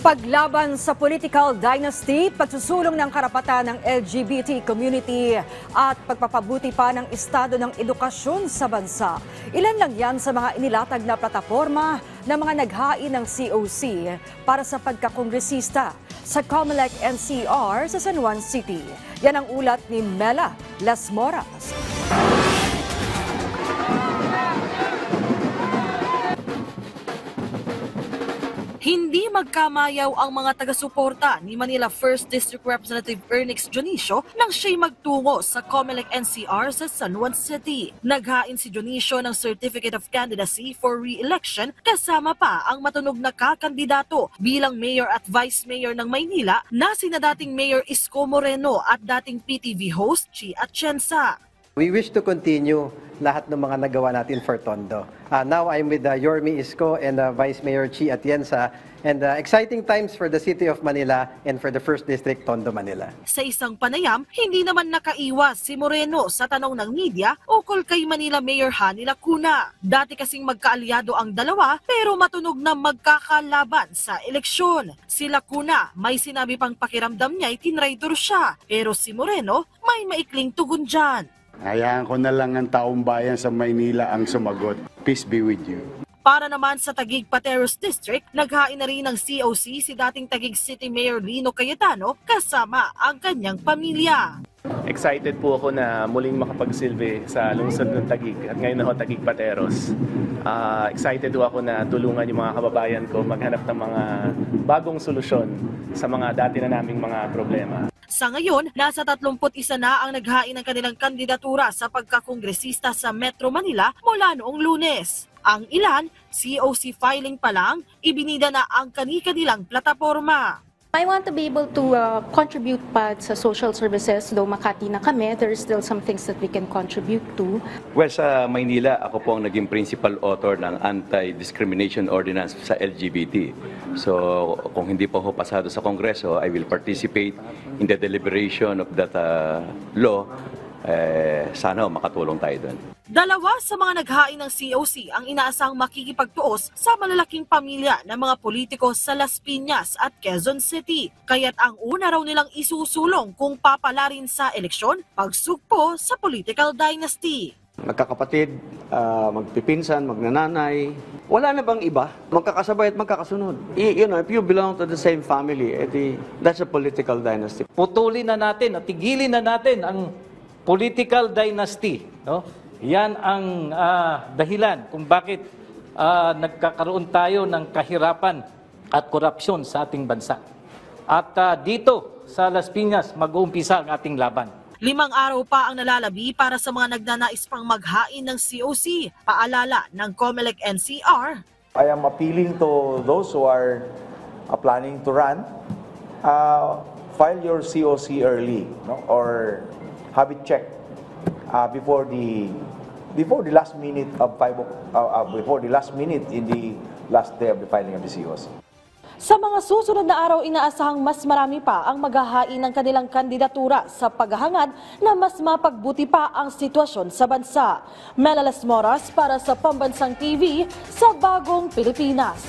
Paglaban sa political dynasty, pagsusulong ng karapatan ng LGBT community at pagpapabuti pa ng estado ng edukasyon sa bansa. Ilan lang yan sa mga inilatag na plataforma ng mga naghain ng COC para sa pagkakongresista sa COMELEC NCR sa San Juan City. Yan ang ulat ni Mela Las Moras. Hindi magkamayaw ang mga taga-suporta ni Manila 1st District Representative Ernix Dionisio nang siya'y magtungo sa COMELEC NCR sa San Juan City. Naghain si Dionisio ng Certificate of Candidacy for Re-election kasama pa ang matunog na kakandidato bilang Mayor at Vice Mayor ng Maynila na sina dating Mayor Isko Moreno at dating PTV host Chi Atienza. We wish to continue lahat ng mga nagawa natin for Tondo. Now I'm with Yorme Isko and Vice Mayor Chi Atienza, and exciting times for the City of Manila and for the 1st District Tondo, Manila. Sa isang panayam, hindi naman nakaiwas si Moreno sa tanong ng media ukol kay Manila Mayor Hanny Lacuna. Dati kasing magkaalyado ang dalawa pero matunog na magkakalaban sa eleksyon. Si Lacuna may sinabi pang pakiramdam niya ay tinraidor siya, pero si Moreno may maikling tugon dyan. Hayaan ko na lang ang taong bayan sa Maynila ang sumagot. Peace be with you. Para naman sa Taguig Pateros District, naghain na rin ng COC si dating Taguig City Mayor Lino Cayetano kasama ang kanyang pamilya. Excited po ako na muling makapagsilbi sa lungsod ng Taguig at ngayon na Taguig Pateros. Excited po ako na tulungan yung mga kababayan ko maghanap ng mga bagong solusyon sa mga dati na naming mga problema. Sa ngayon, nasa 31 na ang naghain ng kanilang kandidatura sa pagkakongresista sa Metro Manila mula noong Lunes. Ang ilan, COC filing pa lang, ibinida na ang kani-kanilang plataforma. I want to be able to contribute pa sa social services. Though Makati na kami, there is still some things that we can contribute to. Well, sa Maynila, ako po ang naging principal author ng Anti-Discrimination Ordinance sa LGBT. So, kung hindi po ako pasado sa Kongreso, I will participate in the deliberation of that law. Sana makatulong tayo doon. Dalawa sa mga naghain ng COC ang inaasang makikipagtuos sa malalaking pamilya ng mga politiko sa Las Piñas at Quezon City. Kaya't ang una raw nilang isusulong kung papalarin sa eleksyon, pagsugpo sa political dynasty. Magkakapatid, magpipinsan, magnananay. Wala na bang iba? Magkakasabay at magkakasunod. You know, if you belong to the same family, that's a political dynasty. Putulin na natin at tigilin na natin ang political dynasty. No? Yan ang dahilan kung bakit nagkakaroon tayo ng kahirapan at korupsyon sa ating bansa. At dito sa Las Piñas, mag-uumpisa ang ating laban. 5 araw pa ang nalalabi para sa mga nagnanais pang maghain ng COC. Paalala ng COMELEC NCR. I am appealing to those who are planning to run, file your COC early, no? Or have it checked before the last minute of before the last minute in the last day of the filing of the COC. Sa mga susunod na araw, inaasahang mas marami pa ang maghahain ng kanilang kandidatura sa paghahangad na mas mapagbuti pa ang sitwasyon sa bansa. Mela Las Moras para sa Pambansang TV sa Bagong Pilipinas.